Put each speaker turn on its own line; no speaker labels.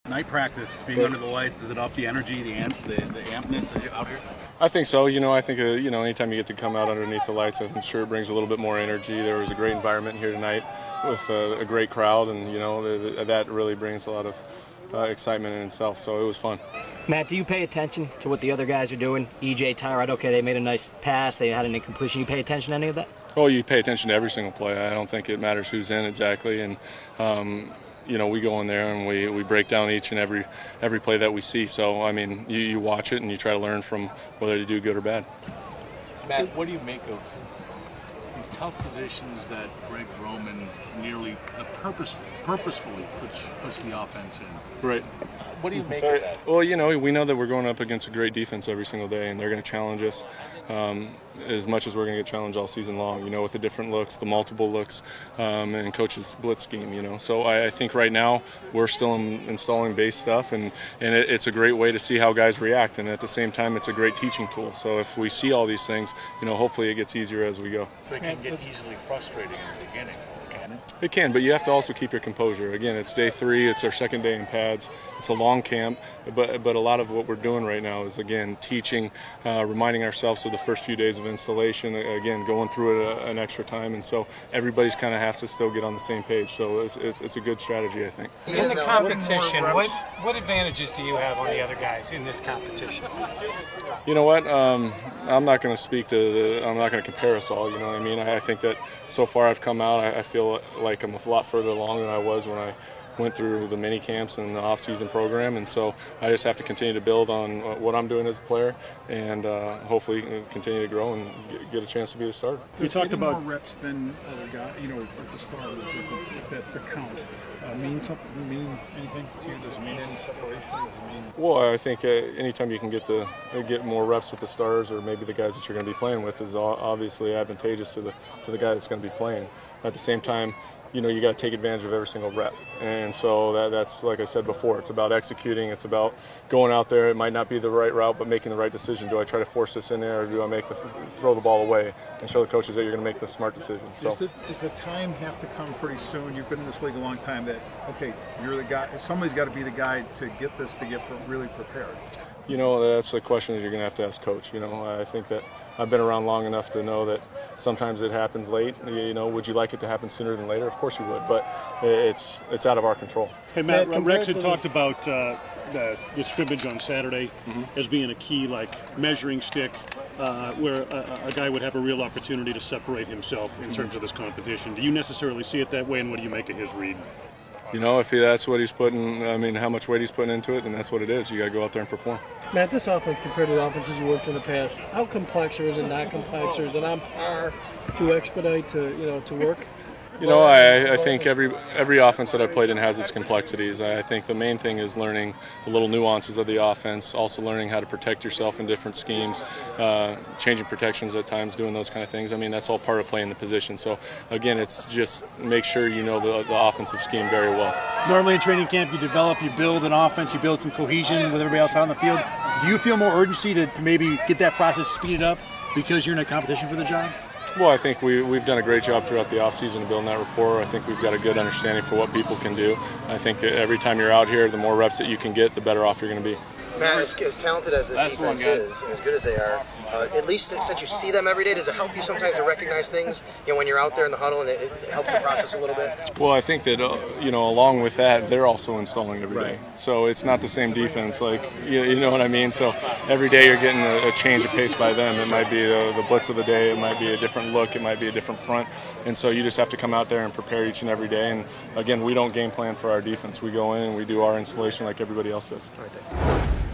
Night practice, being under the lights, does it up the energy, the ampness out here?
I think so. I think anytime you get to come out underneath the lights, I'm sure it brings a little bit more energy. There was a great environment here tonight with a great crowd, and that really brings a lot of excitement in itself. So it was fun.
Matt, do you pay attention to what the other guys are doing? EJ, Tyrod, okay, they made a nice pass, they had an incompletion. You pay attention to any of that?
Oh, you pay attention to every single play. I don't think it matters who's in exactly, and we go in there and we break down each and every play that we see. So I mean, you watch it and you try to learn from whether you do good or bad.
Matt, what do you make of the tough positions that Greg Roman nearly purposefully puts the offense in?
Right.
What do you make of that?
Well, we know that we're going up against a great defense every single day, and they're going to challenge us as much as we're going to get challenged all season long, with the different looks, the multiple looks, and coach's blitz scheme, So I think right now we're still installing base stuff, and it's a great way to see how guys react, and at the same time it's a great teaching tool. So if we see all these things, hopefully it gets easier as we go.
It can get easily frustrating in the beginning.
It can, but you have to also keep your composure. Again, it's day 3. It's our second day in pads. It's a long camp, but a lot of what we're doing right now is, again, teaching, reminding ourselves of the first few days of installation, again, going through it an extra time, and so everybody's kind of has to still get on the same page. So it's a good strategy, I think.
In the competition, what advantages do you have on the other guys in this competition?
You know what? I'm not going to speak to I'm not going to compare us all. You know what I mean? I think that so far I've come out. I feel like I'm a lot further along than I was when I went through the mini camps and the off-season program, and so I just have to continue to build on what I'm doing as a player, and hopefully continue to grow and get a chance to be the starter.
You talked about more reps than other guys, at the starters, if that's the count. Mean something? Mean anything to you? Does it mean any separation? Does it mean?
Well, I think anytime you can get more reps with the stars, or maybe the guys that you're going to be playing with, is obviously advantageous to the guy that's going to be playing. At the same time, you got to take advantage of every single rep, and so that's like I said before. It's about executing. It's about going out there. It might not be the right route, but making the right decision. Do I try to force this in there, or do I throw the ball away and show the coaches that you're going to make the smart decision? So
does the time have to come pretty soon? You've been in this league a long time. That okay, you're the guy. Somebody's got to be the guy to get really prepared.
That's a question that you're going to have to ask Coach. I think that I've been around long enough to know that sometimes it happens late. Would you like it to happen sooner than later? Of course you would, but it's out of our control.
Hey, Matt, Rex had talked about the scrimmage on Saturday as being a key, measuring stick, where a guy would have a real opportunity to separate himself in terms of this competition. Do you necessarily see it that way, and what do you make of his read?
If that's what he's putting, how much weight he's putting into it, then that's what it is. You got to go out there and perform.
Matt, this offense compared to the offenses you worked in the past, how complex, or is it not complex, or is it on par to expedite to work?
I think every offense that I've played in has its complexities. I think the main thing is learning the little nuances of the offense, also learning how to protect yourself in different schemes, changing protections at times, doing those kind of things. That's all part of playing the position. So, again, it's just make sure you know the offensive scheme very well.
Normally in training camp, you develop, you build an offense, you build some cohesion with everybody else out on the field. Do you feel more urgency to maybe get that process speeded up because you're in a competition for the job?
Well, I think we've done a great job throughout the offseason of building that rapport. I think we've got a good understanding for what people can do. I think that every time you're out here, the more reps that you can get, the better off you're going to be.
Matt, as talented as this defense is, as good as they are, at least since you see them every day, does it help you sometimes to recognize things when you're out there in the huddle, and it helps the process a little bit?
Well, I think that, along with that, they're also installing every day. So it's not the same defense, you know what I mean? So every day you're getting a change of pace by them. It might be the blitz of the day, it might be a different look, it might be a different front. And so you just have to come out there and prepare each and every day. And again, we don't game plan for our defense. We go in and we do our installation like everybody else does.
All right, thanks.